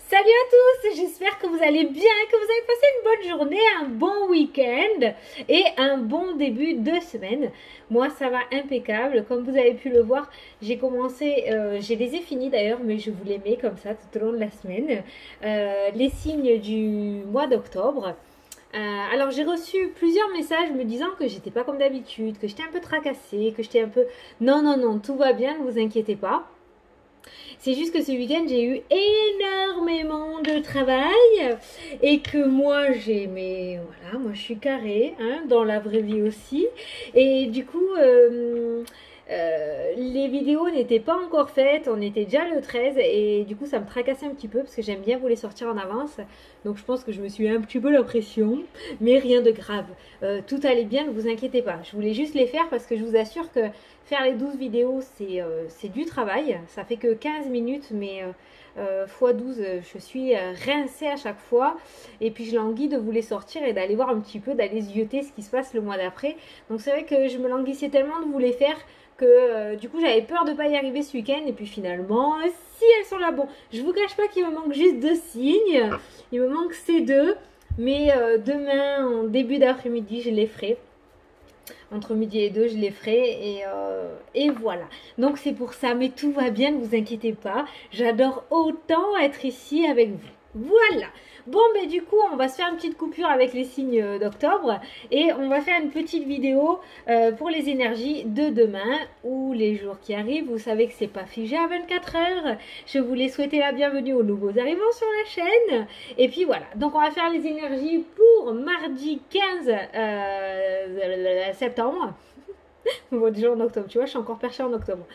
Salut à tous, j'espère que vous allez bien, que vous avez passé une bonne journée, un bon week-end et un bon début de semaine. Moi ça va impeccable, comme vous avez pu le voir, j'ai commencé, je les ai finis d'ailleurs, mais je vous les mets comme ça tout au long de la semaine, les signes du mois d'octobre. Alors j'ai reçu plusieurs messages me disant que j'étais pas comme d'habitude, que j'étais un peu tracassée, que j'étais un peu... Non, non, non, tout va bien, ne vous inquiétez pas. C'est juste que ce week-end, j'ai eu énormément de travail et que moi, voilà, moi je suis carrée, hein, dans la vraie vie aussi. Et du coup, les vidéos n'étaient pas encore faites, on était déjà le 13 et du coup, ça me tracassait un petit peu parce que j'aime bien vous les sortir en avance. Donc, je pense que je me suis un petit peu la pression, mais rien de grave. Tout allait bien, ne vous inquiétez pas. Je voulais juste les faire parce que je vous assure que faire les 12 vidéos, c'est du travail. Ça fait que 15 minutes, mais x 12, je suis rincée à chaque fois. Et puis, je languis de vous les sortir et d'aller voir un petit peu, d'aller zioter ce qui se passe le mois d'après. Donc, c'est vrai que je me languissais tellement de vous les faire que du coup, j'avais peur de ne pas y arriver ce week-end. Et puis, finalement, si elles sont là, bon, je vous cache pas qu'il me manque juste 2 signes. Il me manque ces deux. Mais demain, en début d'après-midi, je les ferai. Entre midi et 2, je les ferai et voilà. Donc c'est pour ça, mais tout va bien, ne vous inquiétez pas. J'adore autant être ici avec vous. Voilà. Bon, mais du coup, on va se faire une petite coupure avec les signes d'octobre et on va faire une petite vidéo pour les énergies de demain ou les jours qui arrivent. Vous savez que c'est pas figé à 24 heures. Je voulais souhaiter la bienvenue aux nouveaux arrivants sur la chaîne. Et puis voilà. Donc, on va faire les énergies pour mardi 15 septembre. Bon, déjà en octobre, tu vois, je suis encore perchée en octobre.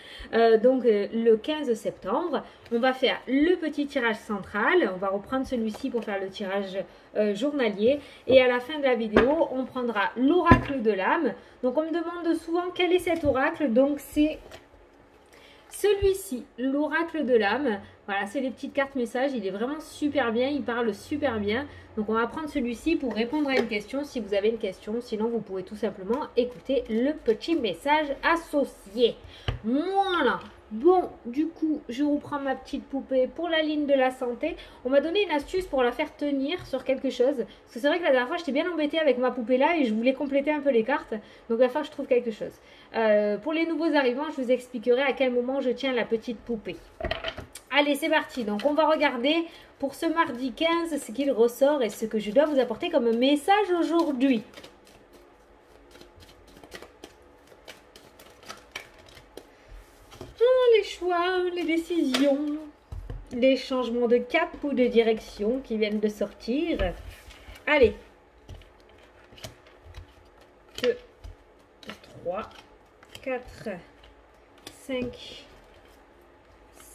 Donc, le 15 septembre, on va faire le petit tirage central. On va reprendre celui-ci pour faire le tirage journalier. Et à la fin de la vidéo, on prendra l'oracle de l'âme. Donc, on me demande souvent quel est cet oracle. Donc, c'est celui-ci, l'oracle de l'âme. Voilà, c'est les petites cartes messages. Il est vraiment super bien. Il parle super bien. Donc, on va prendre celui-ci pour répondre à une question si vous avez une question. Sinon, vous pouvez tout simplement écouter le petit message associé. Voilà. Bon, du coup, je reprends ma petite poupée pour la ligne de la santé. On m'a donné une astuce pour la faire tenir sur quelque chose. Parce que c'est vrai que la dernière fois, j'étais bien embêtée avec ma poupée là et je voulais compléter un peu les cartes. Donc, il va falloir que je trouve quelque chose. Pour les nouveaux arrivants, je vous expliquerai à quel moment je tiens la petite poupée. Allez, c'est parti. Donc, on va regarder pour ce mardi 15 ce qu'il ressort et ce que je dois vous apporter comme message aujourd'hui. Les choix, les décisions, les changements de cap ou de direction qui viennent de sortir. Allez. 2, 3, 4, 5,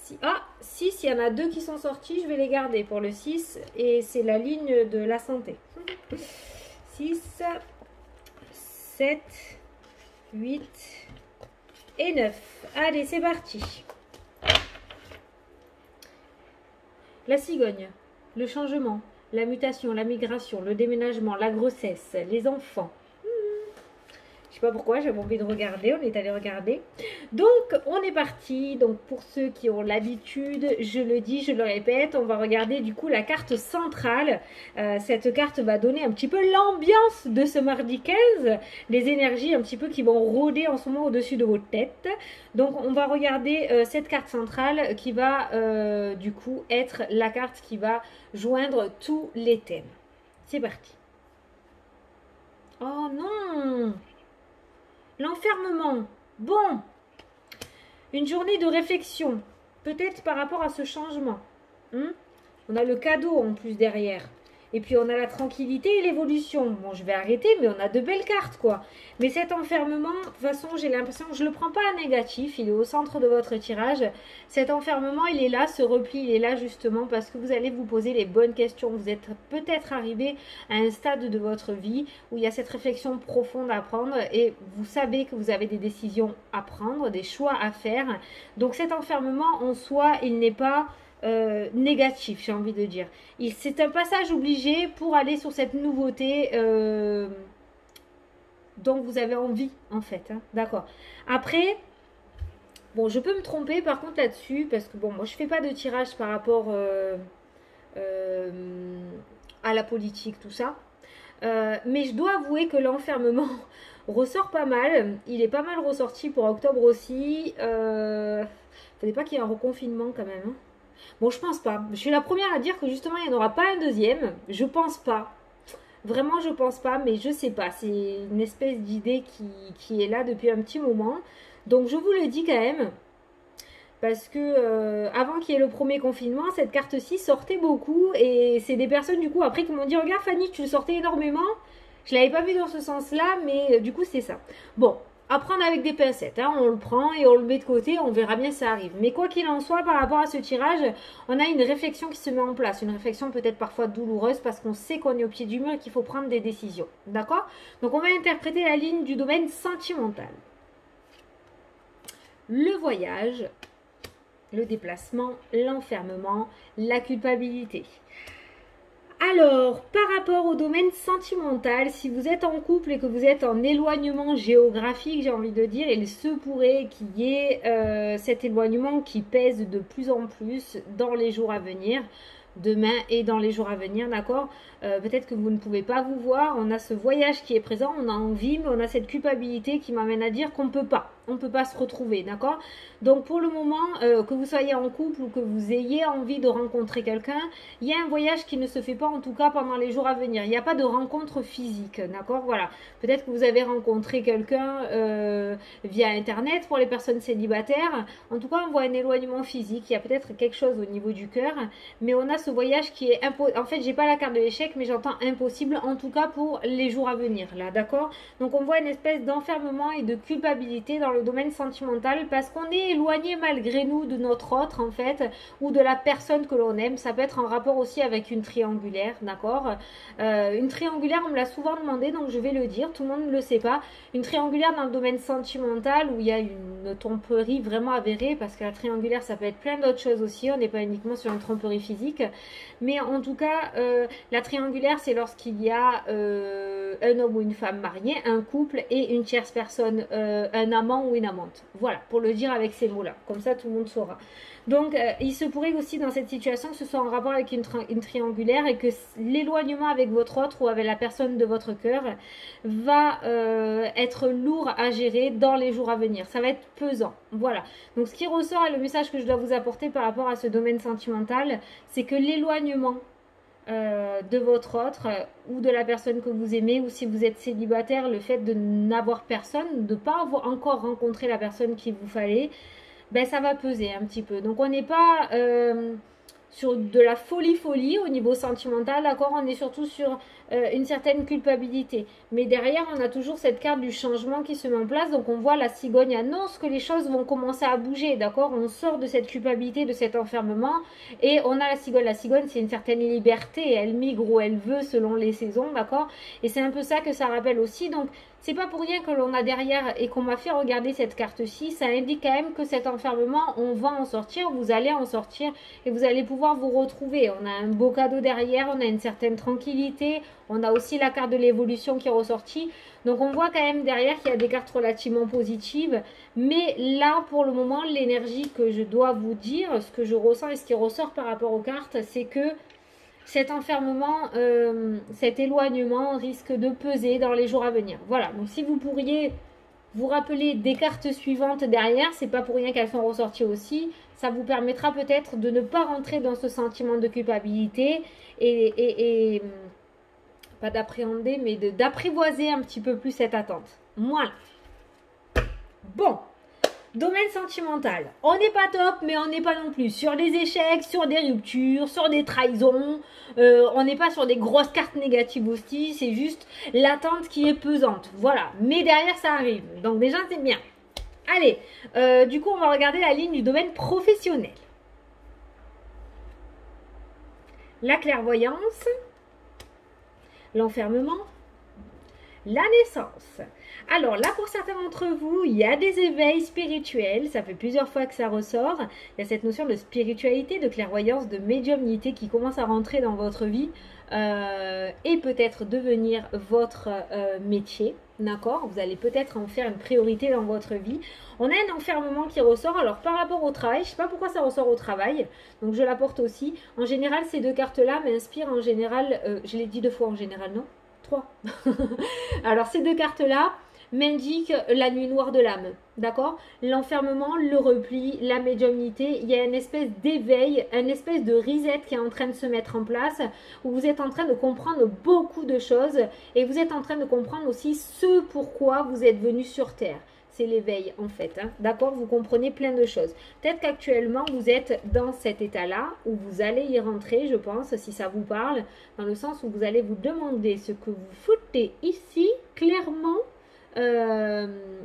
6. Ah, 6, il y en a 2 qui sont sortis. Je vais les garder pour le 6. Et c'est la ligne de la santé. 6, 7, 8 et 9. Allez, c'est parti. La cigogne, le changement, la mutation, la migration, le déménagement, la grossesse, les enfants. Je sais pas pourquoi, j'avais envie de regarder, on est allé regarder. Donc, on est parti. Donc, pour ceux qui ont l'habitude, je le dis, je le répète, on va regarder du coup la carte centrale. Cette carte va donner un petit peu l'ambiance de ce mardi 15. Les énergies un petit peu qui vont rôder en ce moment au-dessus de votre tête. Donc, on va regarder cette carte centrale qui va du coup être la carte qui va joindre tous les thèmes. C'est parti. Oh non! L'enfermement. Bon. Une journée de réflexion. Peut-être par rapport à ce changement. On a le cadeau en plus derrière. Et puis on a la tranquillité et l'évolution. Bon, je vais arrêter, mais on a de belles cartes, quoi. Mais cet enfermement, de toute façon, j'ai l'impression que je ne le prends pas à négatif. Il est au centre de votre tirage. Cet enfermement, il est là, ce repli, il est là justement parce que vous allez vous poser les bonnes questions. Vous êtes peut-être arrivé à un stade de votre vie où il y a cette réflexion profonde à prendre et vous savez que vous avez des décisions à prendre, des choix à faire. Donc cet enfermement, en soi, il n'est pas... négatif, j'ai envie de dire. C'est un passage obligé pour aller sur cette nouveauté dont vous avez envie, en fait. Hein. D'accord. Après, bon, je peux me tromper par contre là-dessus, parce que bon, moi je fais pas de tirage par rapport euh, à la politique, tout ça. Mais je dois avouer que l'enfermement ressort pas mal. Il est pas mal ressorti pour octobre aussi. Faudrait pas qu'il y ait un reconfinement quand même, hein. Bon, je pense pas. Je suis la première à dire que justement, il n'y en aura pas un deuxième. Je pense pas. Vraiment, je pense pas, mais je sais pas. C'est une espèce d'idée qui est là depuis un petit moment. Donc, je vous le dis quand même. Parce que avant qu'il y ait le premier confinement, cette carte-ci sortait beaucoup. Et c'est des personnes, du coup, après qui m'ont dit: Regarde, Fanny, tu le sortais énormément. Je l'avais pas vu dans ce sens-là, mais du coup, c'est ça. Bon, à prendre avec des pincettes, hein. On le prend et on le met de côté, on verra bien si ça arrive. Mais quoi qu'il en soit, par rapport à ce tirage, on a une réflexion qui se met en place. Une réflexion peut-être parfois douloureuse parce qu'on sait qu'on est au pied du mur et qu'il faut prendre des décisions. D'accord? Donc, on va interpréter la ligne du domaine sentimental. Le voyage, le déplacement, l'enfermement, la culpabilité. Alors, par rapport au domaine sentimental, si vous êtes en couple et que vous êtes en éloignement géographique, j'ai envie de dire, il se pourrait qu'il y ait cet éloignement qui pèse de plus en plus dans les jours à venir, demain et dans les jours à venir, d'accord? Peut-être que vous ne pouvez pas vous voir, on a ce voyage qui est présent, on a envie, mais on a cette culpabilité qui m'amène à dire qu'on ne peut pas. On ne peut pas se retrouver, d'accord? Donc pour le moment, que vous soyez en couple ou que vous ayez envie de rencontrer quelqu'un, il y a un voyage qui ne se fait pas, en tout cas pendant les jours à venir. Il n'y a pas de rencontre physique, d'accord? Voilà. Peut-être que vous avez rencontré quelqu'un via Internet pour les personnes célibataires. En tout cas, on voit un éloignement physique. Il y a peut-être quelque chose au niveau du cœur, mais on a ce voyage qui est impossible. En fait, j'ai pas la carte de l'échec, mais j'entends impossible, en tout cas pour les jours à venir, là, d'accord? Donc on voit une espèce d'enfermement et de culpabilité dans le domaine sentimental parce qu'on est éloigné malgré nous de notre autre, en fait, ou de la personne que l'on aime. Ça peut être en rapport aussi avec une triangulaire, d'accord? Une triangulaire, on me l'a souvent demandé, donc je vais le dire, tout le monde ne le sait pas. Une triangulaire dans le domaine sentimental où il y a une tromperie vraiment avérée, parce que la triangulaire, ça peut être plein d'autres choses aussi, on n'est pas uniquement sur une tromperie physique. Mais en tout cas, la triangulaire, c'est lorsqu'il y a un homme ou une femme mariée, un couple et une tierce personne, un amant ou une amante. Voilà, pour le dire avec ces mots-là. Comme ça, tout le monde saura. Donc, il se pourrait aussi dans cette situation que ce soit en rapport avec une triangulaire et que l'éloignement avec votre autre ou avec la personne de votre cœur va être lourd à gérer dans les jours à venir. Ça va être pesant. Voilà. Donc, ce qui ressort et le message que je dois vous apporter par rapport à ce domaine sentimental, c'est que l'éloignement de votre autre ou de la personne que vous aimez, ou si vous êtes célibataire, le fait de n'avoir personne, de ne pas avoir encore rencontré la personne qu'il vous fallait, ben ça va peser un petit peu. Donc on n'est pas sur de la folie au niveau sentimental, d'accord? On est surtout sur une certaine culpabilité. Mais derrière, on a toujours cette carte du changement qui se met en place. Donc on voit la cigogne annonce que les choses vont commencer à bouger, d'accord? On sort de cette culpabilité, de cet enfermement, et on a la cigogne. La cigogne, c'est une certaine liberté. Elle migre où elle veut selon les saisons, d'accord? Et c'est un peu ça que ça rappelle aussi. Donc c'est pas pour rien que l'on a derrière et qu'on m'a fait regarder cette carte-ci. Ça indique quand même que cet enfermement, on va en sortir, vous allez en sortir et vous allez pouvoir vous retrouver. On a un beau cadeau derrière, on a une certaine tranquillité, on a aussi la carte de l'évolution qui est ressortie. Donc on voit quand même derrière qu'il y a des cartes relativement positives. Mais là, pour le moment, l'énergie que je dois vous dire, ce que je ressens et ce qui ressort par rapport aux cartes, c'est que cet enfermement, cet éloignement risque de peser dans les jours à venir. Voilà, donc si vous pourriez vous rappeler des cartes suivantes derrière, c'est pas pour rien qu'elles sont ressorties aussi, ça vous permettra peut-être de ne pas rentrer dans ce sentiment de culpabilité et pas d'appréhender, mais d'apprivoiser un petit peu plus cette attente. Voilà. Bon. Domaine sentimental, on n'est pas top, mais on n'est pas non plus sur des échecs, sur des ruptures, sur des trahisons. On n'est pas sur des grosses cartes négatives aussi, c'est juste l'attente qui est pesante. Voilà, mais derrière ça arrive, donc déjà c'est bien. Allez, du coup on va regarder la ligne du domaine professionnel. La clairvoyance, l'enfermement, la naissance. Alors là, pour certains d'entre vous, il y a des éveils spirituels, ça fait plusieurs fois que ça ressort. Il y a cette notion de spiritualité, de clairvoyance, de médiumnité qui commence à rentrer dans votre vie et peut-être devenir votre métier. D'accord? Vous allez peut-être en faire une priorité dans votre vie. On a un enfermement qui ressort. Alors, par rapport au travail, je ne sais pas pourquoi ça ressort au travail. Donc, je l'apporte aussi. En général, ces deux cartes-là m'inspirent en général. Je l'ai dit 2 fois en général, non? 3. Alors, ces deux cartes-là m'indiquent la nuit noire de l'âme. D'accord? L'enfermement, le repli, la médiumnité. Il y a une espèce d'éveil, une espèce de reset qui est en train de se mettre en place, où vous êtes en train de comprendre beaucoup de choses et vous êtes en train de comprendre aussi ce pourquoi vous êtes venu sur Terre. C'est l'éveil en fait, hein. D'accord? Vous comprenez plein de choses. Peut-être qu'actuellement vous êtes dans cet état-là, où vous allez y rentrer, je pense, si ça vous parle, dans le sens où vous allez vous demander ce que vous foutez ici, clairement,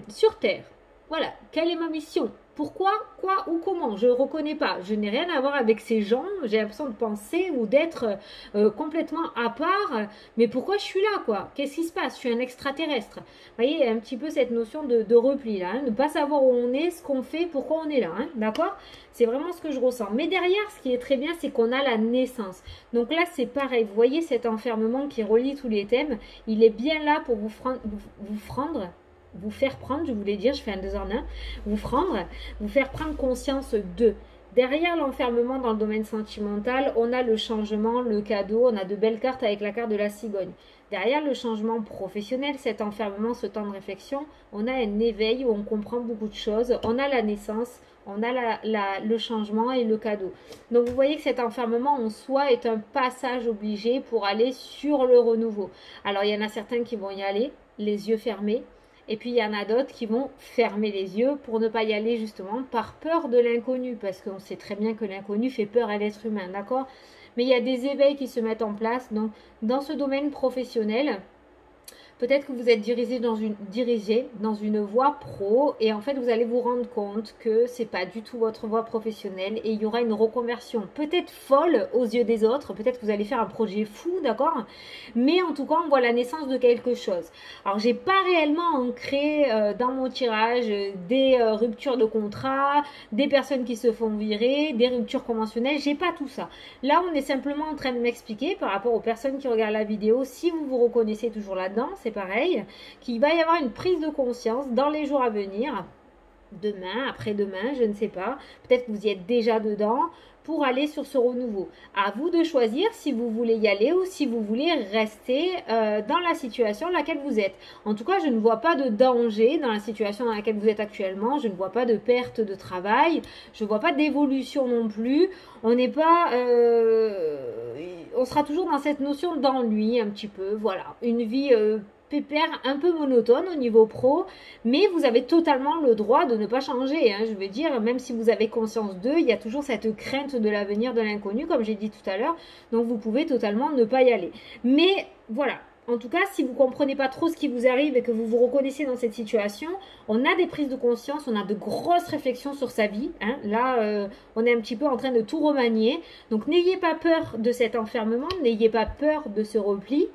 sur Terre. Voilà, quelle est ma mission? Pourquoi, quoi ou comment? Je ne reconnais pas. Je n'ai rien à voir avec ces gens. J'ai l'impression de penser ou d'être complètement à part. Mais pourquoi je suis là, quoi? Qu'est-ce qui se passe? Je suis un extraterrestre. Vous voyez, il y a un petit peu cette notion de repli, là. Hein, ne pas savoir où on est, ce qu'on fait, pourquoi on est là. Hein, d'accord? C'est vraiment ce que je ressens. Mais derrière, ce qui est très bien, c'est qu'on a la naissance. Donc là, c'est pareil. Vous voyez cet enfermement qui relie tous les thèmes. Il est bien là pour vous faire prendre, je voulais dire, je fais un 2 en 1, vous faire prendre conscience de. Derrière l'enfermement dans le domaine sentimental, on a le changement, le cadeau, on a de belles cartes avec la carte de la cigogne. Derrière le changement professionnel, cet enfermement, ce temps de réflexion, on a un éveil où on comprend beaucoup de choses, on a la naissance, on a le changement et le cadeau. Donc vous voyez que cet enfermement en soi est un passage obligé pour aller sur le renouveau. Alors il y en a certains qui vont y aller, les yeux fermés. Et puis, il y en a d'autres qui vont fermer les yeux pour ne pas y aller justement par peur de l'inconnu. Parce qu'on sait très bien que l'inconnu fait peur à l'être humain, d'accord? Mais il y a des éveils qui se mettent en place. Donc, dans ce domaine professionnel, peut-être que vous êtes dirigé dans une voie pro et en fait vous allez vous rendre compte que c'est pas du tout votre voie professionnelle et il y aura une reconversion peut-être folle aux yeux des autres, peut-être que vous allez faire un projet fou, d'accord? Mais en tout cas on voit la naissance de quelque chose. Alors j'ai pas réellement ancré dans mon tirage des ruptures de contrat, des personnes qui se font virer, des ruptures conventionnelles, j'ai pas tout ça. Là on est simplement en train de m'expliquer par rapport aux personnes qui regardent la vidéo, si vous vous reconnaissez toujours là-dedans, c'est pareil, qu'il va y avoir une prise de conscience dans les jours à venir, demain, après-demain, je ne sais pas, peut-être que vous y êtes déjà dedans, pour aller sur ce renouveau. À vous de choisir si vous voulez y aller ou si vous voulez rester dans la situation dans laquelle vous êtes. En tout cas, je ne vois pas de danger dans la situation dans laquelle vous êtes actuellement. Je ne vois pas de perte de travail. Je ne vois pas d'évolution non plus. On n'est pas... on sera toujours dans cette notion d'ennui un petit peu. Voilà, une vie... pépère un peu monotone au niveau pro, mais vous avez totalement le droit de ne pas changer, hein, je veux dire, même si vous avez conscience d'eux, il y a toujours cette crainte de l'avenir, de l'inconnu, comme j'ai dit tout à l'heure, donc vous pouvez totalement ne pas y aller. Mais voilà, en tout cas, si vous ne comprenez pas trop ce qui vous arrive et que vous vous reconnaissez dans cette situation, on a des prises de conscience, on a de grosses réflexions sur sa vie. Hein. Là, on est un petit peu en train de tout remanier. Donc, n'ayez pas peur de cet enfermement, n'ayez pas peur de ce repli.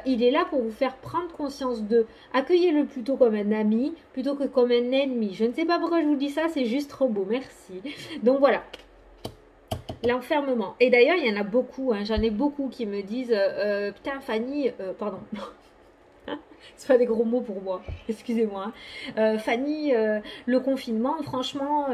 Il est là pour vous faire prendre conscience de. Accueillez-le plutôt comme un ami, plutôt que comme un ennemi. Je ne sais pas pourquoi je vous dis ça, c'est juste trop beau, merci. Donc voilà. L'enfermement. Et d'ailleurs, il y en a beaucoup, hein, j'en ai beaucoup qui me disent putain Fanny, pardon, c'est pas des gros mots pour moi, excusez-moi. Fanny, le confinement, franchement,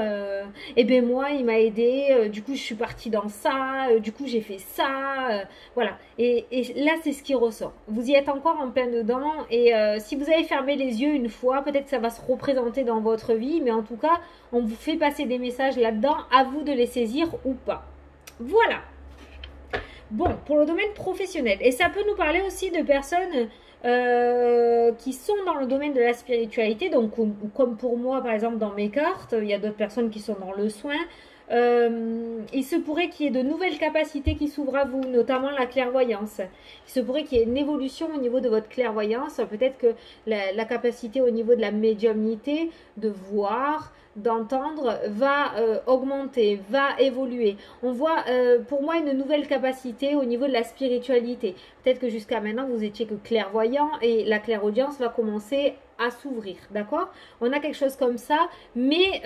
eh ben moi, il m'a aidé, du coup je suis partie dans ça, du coup j'ai fait ça, voilà. Et là, c'est ce qui ressort. Vous y êtes encore en plein dedans, et si vous avez fermé les yeux une fois, peut-être que ça va se représenter dans votre vie, mais en tout cas, on vous fait passer des messages là-dedans, à vous de les saisir ou pas. Voilà. Bon, pour le domaine professionnel, et ça peut nous parler aussi de personnes qui sont dans le domaine de la spiritualité, donc comme pour moi par exemple dans mes cartes, il y a d'autres personnes qui sont dans le soin. Il se pourrait qu'il y ait de nouvelles capacités qui s'ouvrent à vous, notamment la clairvoyance. Il se pourrait qu'il y ait une évolution au niveau de votre clairvoyance, peut-être que la capacité au niveau de la médiumnité, de voir, d'entendre va augmenter, va évoluer. On voit pour moi une nouvelle capacité au niveau de la spiritualité. Peut-être que jusqu'à maintenant vous étiez que clairvoyant et la clairaudience va commencer à s'ouvrir, d'accord? On a quelque chose comme ça, mais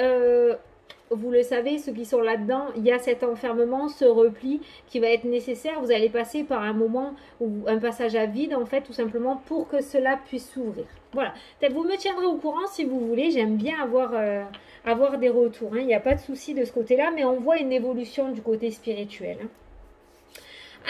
vous le savez, ceux qui sont là-dedans, il y a cet enfermement, ce repli qui va être nécessaire. Vous allez passer par un moment ou un passage à vide, en fait, tout simplement pour que cela puisse s'ouvrir. Voilà. Peut-être vous me tiendrez au courant si vous voulez. J'aime bien avoir des retours, hein. Il n'y a pas de souci de ce côté-là, mais on voit une évolution du côté spirituel, hein.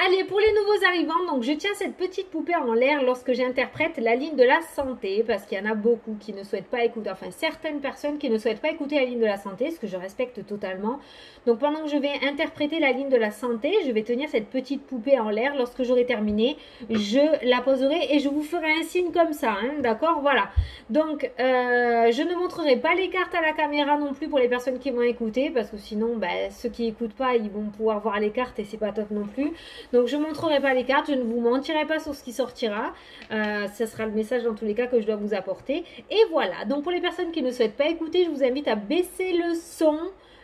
Allez, pour les nouveaux arrivants, donc je tiens cette petite poupée en l'air lorsque j'interprète la ligne de la santé, parce qu'il y en a beaucoup qui ne souhaitent pas écouter, enfin certaines personnes qui ne souhaitent pas écouter la ligne de la santé, ce que je respecte totalement. Donc pendant que je vais interpréter la ligne de la santé, je vais tenir cette petite poupée en l'air. Lorsque j'aurai terminé, je la poserai et je vous ferai un signe comme ça, hein, d'accord? Voilà. Donc je ne montrerai pas les cartes à la caméra non plus pour les personnes qui vont écouter, parce que sinon, ceux qui n'écoutent pas, ils vont pouvoir voir les cartes et c'est pas top non plus. Donc je ne montrerai pas les cartes, je ne vous mentirai pas sur ce qui sortira. Ça sera le message dans tous les cas que je dois vous apporter. Et voilà, donc pour les personnes qui ne souhaitent pas écouter, je vous invite à baisser le son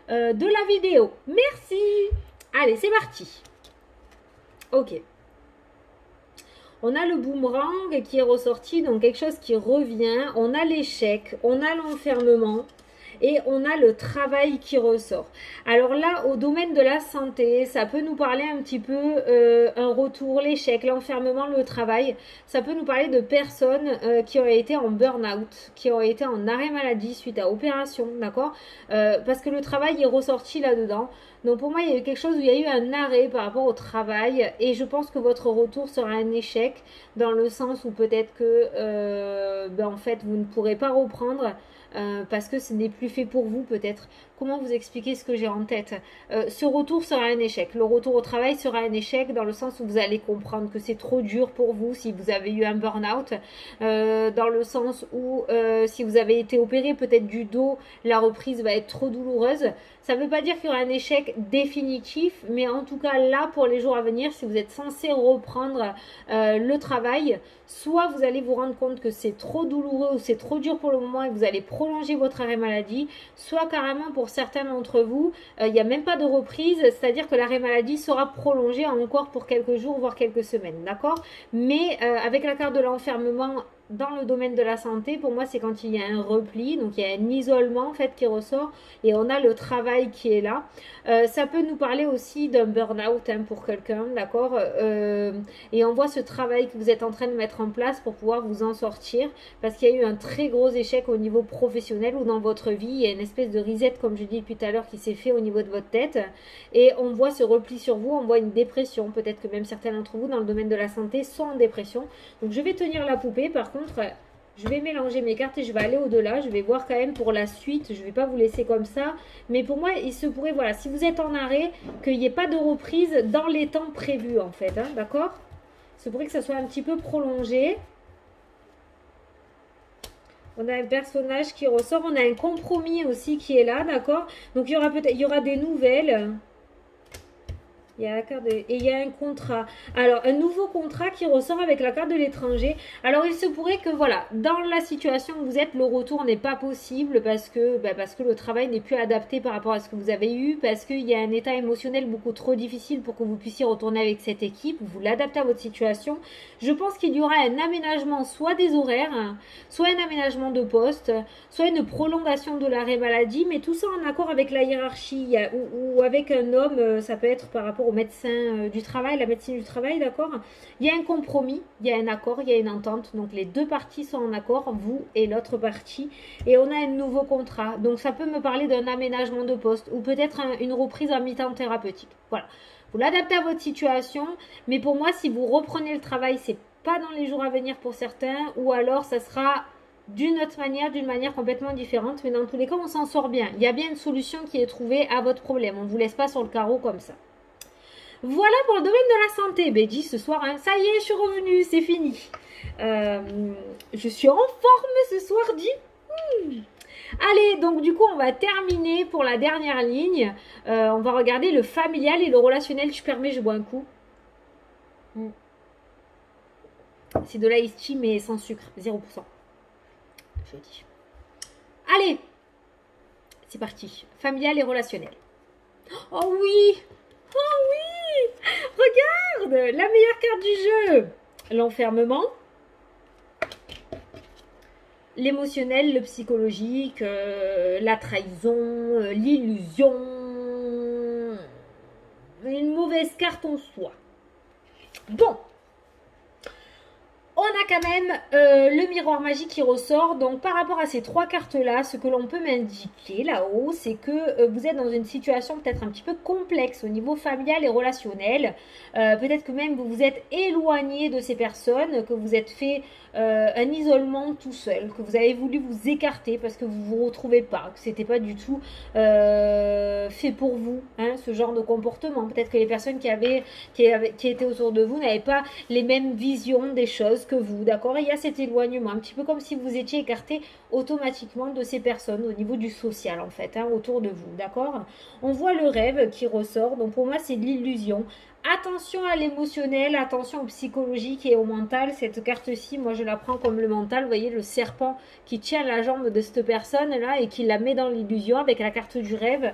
de la vidéo. Merci. Allez, c'est parti. Ok. On a le boomerang qui est ressorti, donc quelque chose qui revient. On a l'échec, on a l'enfermement. Et on a le travail qui ressort. Alors là, au domaine de la santé, ça peut nous parler un petit peu un retour, l'échec, l'enfermement, le travail. Ça peut nous parler de personnes qui ont été en burn-out, qui ont été en arrêt maladie suite à opération, d'accord? Parce que le travail est ressorti là-dedans. Donc pour moi, il y a eu quelque chose où il y a eu un arrêt par rapport au travail. Et je pense que votre retour sera un échec dans le sens où peut-être que en fait, vous ne pourrez pas reprendre. Parce que ce n'est plus fait pour vous peut-être. Comment vous expliquer ce que j'ai en tête? Ce retour sera un échec. Le retour au travail sera un échec dans le sens où vous allez comprendre que c'est trop dur pour vous si vous avez eu un burn-out. Dans le sens où si vous avez été opéré peut-être du dos, la reprise va être trop douloureuse. Ça ne veut pas dire qu'il y aura un échec définitif, mais en tout cas là pour les jours à venir, si vous êtes censé reprendre le travail, soit vous allez vous rendre compte que c'est trop douloureux ou c'est trop dur pour le moment et vous allez prolonger votre arrêt maladie, soit carrément pour certains d'entre vous, il n'y a même pas de reprise, c'est-à-dire que l'arrêt maladie sera prolongé encore pour quelques jours, voire quelques semaines, d'accord? Mais avec la carte de l'enfermement dans le domaine de la santé, pour moi, c'est quand il y a un repli, donc il y a un isolement en fait qui ressort et on a le travail qui est là. Ça peut nous parler aussi d'un burn-out hein, pour quelqu'un, d'accord? Et on voit ce travail que vous êtes en train de mettre en place pour pouvoir vous en sortir parce qu'il y a eu un très gros échec au niveau professionnel ou dans votre vie. Il y a une espèce de reset, comme je dis depuis tout à l'heure, qui s'est fait au niveau de votre tête et on voit ce repli sur vous, on voit une dépression. Peut-être que même certains d'entre vous dans le domaine de la santé sont en dépression. Donc je vais tenir la poupée. Par contre, je vais mélanger mes cartes et je vais aller au-delà. Je vais voir quand même pour la suite. Je ne vais pas vous laisser comme ça. Mais pour moi, il se pourrait, voilà, si vous êtes en arrêt, qu'il n'y ait pas de reprise dans les temps prévus, en fait. Hein, d'accord? Il se pourrait que ça soit un petit peu prolongé. On a un personnage qui ressort. On a un compromis aussi qui est là, d'accord? Donc, il y aura peut-être, il y aura des nouvelles. Il y a la carte et il y a un contrat. Alors, un nouveau contrat qui ressort avec la carte de l'étranger. Alors, il se pourrait que, voilà, dans la situation où vous êtes, le retour n'est pas possible parce que le travail n'est plus adapté par rapport à ce que vous avez eu, parce qu'il y a un état émotionnel beaucoup trop difficile pour que vous puissiez retourner avec cette équipe. Vous l'adaptez à votre situation. Je pense qu'il y aura un aménagement, soit des horaires, soit un aménagement de poste, soit une prolongation de l'arrêt maladie, mais tout ça en accord avec la hiérarchie ou avec un homme, ça peut être par rapport au médecin du travail, la médecine du travail, d'accord? Il y a un compromis, il y a un accord, il y a une entente. Donc les deux parties sont en accord, vous et l'autre partie. Et on a un nouveau contrat. Donc ça peut me parler d'un aménagement de poste ou peut-être une reprise à mi-temps thérapeutique. Voilà. Vous l'adaptez à votre situation. Mais pour moi, si vous reprenez le travail, c'est pas dans les jours à venir pour certains. Ou alors ça sera d'une autre manière, d'une manière complètement différente. Mais dans tous les cas, on s'en sort bien. Il y a bien une solution qui est trouvée à votre problème. On ne vous laisse pas sur le carreau comme ça. Voilà pour le domaine de la santé. Benji, ce soir, hein, ça y est, je suis revenue, c'est fini. Je suis en forme ce soir, dit. Allez, donc du coup, on va terminer pour la dernière ligne. On va regarder le familial et le relationnel. Je permets, je bois un coup. C'est de l'ice tea, mais sans sucre, 0%. Je dis. Allez. c'est parti. Familial et relationnel. Oh oui! Oh oui! Regarde! La meilleure carte du jeu! L'enfermement. L'émotionnel, le psychologique, la trahison, l'illusion. Une mauvaise carte en soi. Bon. On a quand même le miroir magique qui ressort. Donc par rapport à ces trois cartes-là, ce que l'on peut m'indiquer là-haut, c'est que vous êtes dans une situation peut-être un petit peu complexe au niveau familial et relationnel. Peut-être que même vous vous êtes éloigné de ces personnes, que vous êtes fait un isolement tout seul, que vous avez voulu vous écarter parce que vous ne vous retrouvez pas, que c'était pas du tout fait pour vous, hein, ce genre de comportement. Peut-être que les personnes qui étaient autour de vous n'avaient pas les mêmes visions des choses que vous, d'accord? Il y a cet éloignement, un petit peu comme si vous étiez écarté automatiquement de ces personnes au niveau du social en fait, hein, autour de vous, d'accord? On voit le rêve qui ressort, donc pour moi c'est de l'illusion. Attention à l'émotionnel, attention au psychologique et au mental. Cette carte-ci, moi je la prends comme le mental. Vous voyez le serpent qui tient la jambe de cette personne-là et qui la met dans l'illusion avec la carte du rêve.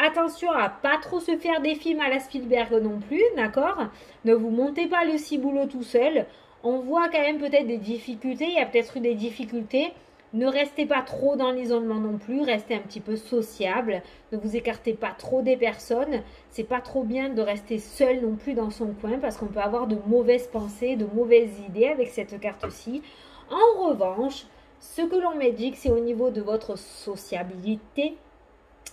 Attention à pas trop se faire des films à la Spielberg non plus, d'accord? Ne vous montez pas le ciboulot tout seul. On voit quand même peut-être des difficultés. Il y a peut-être eu des difficultés. Ne restez pas trop dans l'isolement non plus, restez un petit peu sociable, ne vous écartez pas trop des personnes. C'est pas trop bien de rester seul non plus dans son coin parce qu'on peut avoir de mauvaises pensées, de mauvaises idées avec cette carte-ci. En revanche, ce que l'on m'indique, c'est au niveau de votre sociabilité.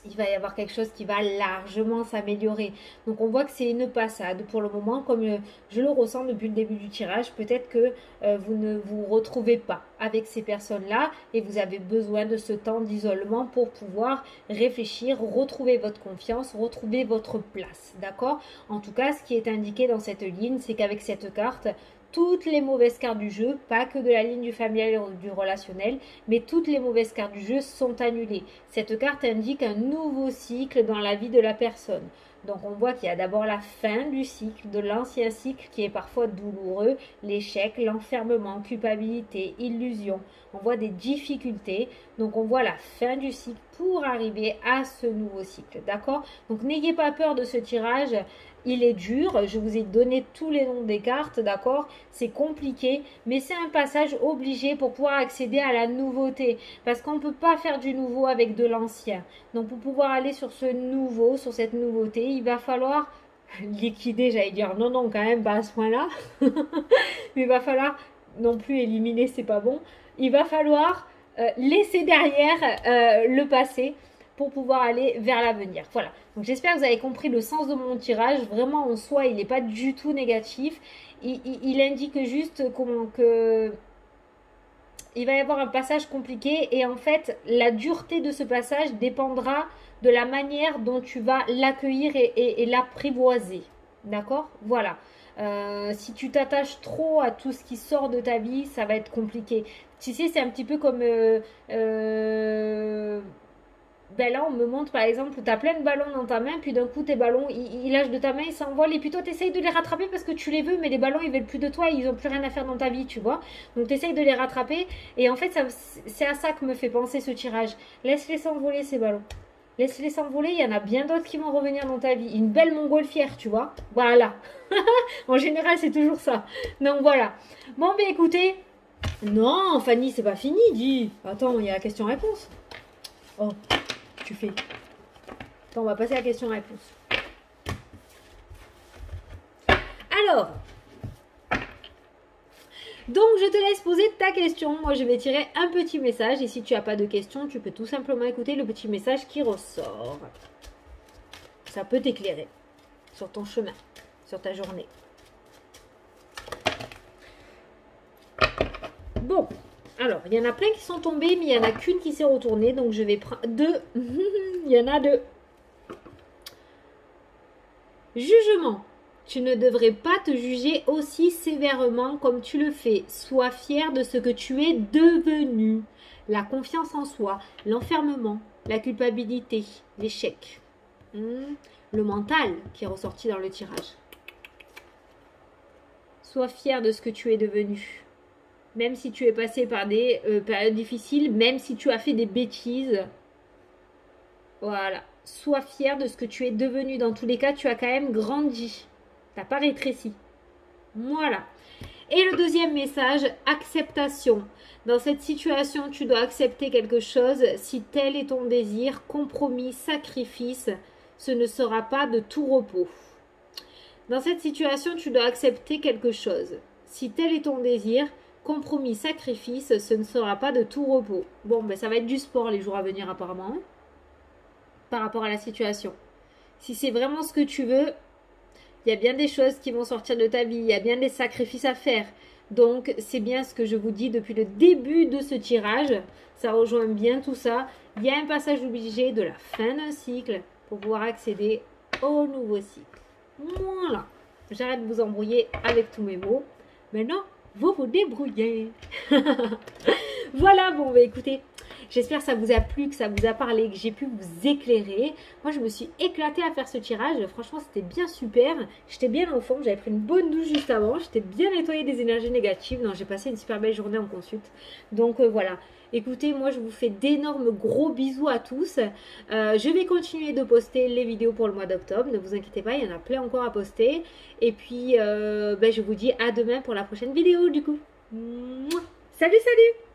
Il va y avoir quelque chose qui va largement s'améliorer. Donc on voit que c'est une passade pour le moment, comme je le ressens depuis le début du tirage. Peut-être que vous ne vous retrouvez pas avec ces personnes-là et vous avez besoin de ce temps d'isolement pour pouvoir réfléchir, retrouver votre confiance, retrouver votre place. D'accord? En tout cas, ce qui est indiqué dans cette ligne, c'est qu'avec cette carte, toutes les mauvaises cartes du jeu, pas que de la ligne du familial et du relationnel, mais toutes les mauvaises cartes du jeu sont annulées. Cette carte indique un nouveau cycle dans la vie de la personne. Donc on voit qu'il y a d'abord la fin du cycle, de l'ancien cycle qui est parfois douloureux, l'échec, l'enfermement, culpabilité, illusion. On voit des difficultés, donc on voit la fin du cycle pour arriver à ce nouveau cycle, d'accord? Donc n'ayez pas peur de ce tirage. Il est dur, je vous ai donné tous les noms des cartes, d'accord? C'est compliqué, mais c'est un passage obligé pour pouvoir accéder à la nouveauté. Parce qu'on ne peut pas faire du nouveau avec de l'ancien. Donc pour pouvoir aller sur ce nouveau, sur cette nouveauté, il va falloir liquider, j'allais dire non, non, quand même, pas à ce point-là. Mais il va falloir non plus éliminer, c'est pas bon. Il va falloir laisser derrière le passé pour pouvoir aller vers l'avenir. Voilà. Donc j'espère que vous avez compris le sens de mon tirage. Vraiment en soi, il n'est pas du tout négatif. Il indique juste que il va y avoir un passage compliqué et en fait, la dureté de ce passage dépendra de la manière dont tu vas l'accueillir et l'apprivoiser. D'accord? Voilà. Si tu t'attaches trop à tout ce qui sort de ta vie, ça va être compliqué. Tu sais, c'est un petit peu comme ben là, on me montre par exemple, tu as plein de ballons dans ta main, puis d'un coup, tes ballons, ils lâchent de ta main, ils s'envolent, et puis toi, tu essayes de les rattraper parce que tu les veux, mais les ballons, ils veulent plus de toi, ils n'ont plus rien à faire dans ta vie, tu vois. Donc, tu essayes de les rattraper, et en fait, c'est à ça que me fait penser ce tirage. Laisse-les s'envoler, ces ballons. Laisse-les s'envoler, il y en a bien d'autres qui vont revenir dans ta vie. Une belle montgolfière, tu vois. Voilà. En général, c'est toujours ça. Donc, voilà. Bon, ben écoutez. Non, Fanny, c'est pas fini, dis. Attends, il y a la question-réponse. Oh. Tu fais. Attends, on va passer à la question-réponse. Alors, donc je te laisse poser ta question. Moi, je vais tirer un petit message. Et si tu n'as pas de question, tu peux tout simplement écouter le petit message qui ressort. Ça peut t'éclairer sur ton chemin, sur ta journée. Bon. Alors, il y en a plein qui sont tombés, mais il n'y en a qu'une qui s'est retournée. Donc, je vais prendre deux. Il y en a deux. Jugement. Tu ne devrais pas te juger aussi sévèrement comme tu le fais. Sois fier de ce que tu es devenu. La confiance en soi, l'enfermement, la culpabilité, l'échec. Le mental qui est ressorti dans le tirage. Sois fier de ce que tu es devenu. Même si tu es passé par des périodes difficiles, même si tu as fait des bêtises, Voilà. Sois fier de ce que tu es devenu. Dans tous les cas, tu as quand même grandi. T'as pas rétréci. Voilà. Et le deuxième message, acceptation. Dans cette situation, tu dois accepter quelque chose. Si tel est ton désir, compromis, sacrifice, ce ne sera pas de tout repos. Dans cette situation, tu dois accepter quelque chose. Si tel est ton désir, compromis, sacrifice, ce ne sera pas de tout repos. Bon, ben ça va être du sport les jours à venir apparemment, hein, par rapport à la situation. Si c'est vraiment ce que tu veux, il y a bien des choses qui vont sortir de ta vie, il y a bien des sacrifices à faire. Donc, c'est bien ce que je vous dis depuis le début de ce tirage. Ça rejoint bien tout ça. Il y a un passage obligé de la fin d'un cycle pour pouvoir accéder au nouveau cycle. Voilà. J'arrête de vous embrouiller avec tous mes mots. Maintenant, vous vous débrouillez. Voilà, bon, bah écoutez, j'espère que ça vous a plu, que ça vous a parlé, que j'ai pu vous éclairer. Moi, je me suis éclatée à faire ce tirage. Franchement, c'était bien super. J'étais bien en forme. J'avais pris une bonne douche juste avant. J'étais bien nettoyée des énergies négatives. Non, j'ai passé une super belle journée en consulte. Donc, voilà. Écoutez, moi, je vous fais d'énormes gros bisous à tous. Je vais continuer de poster les vidéos pour le mois d'octobre. Ne vous inquiétez pas, il y en a plein encore à poster. Et puis, je vous dis à demain pour la prochaine vidéo, du coup. Mouah. Salut, salut!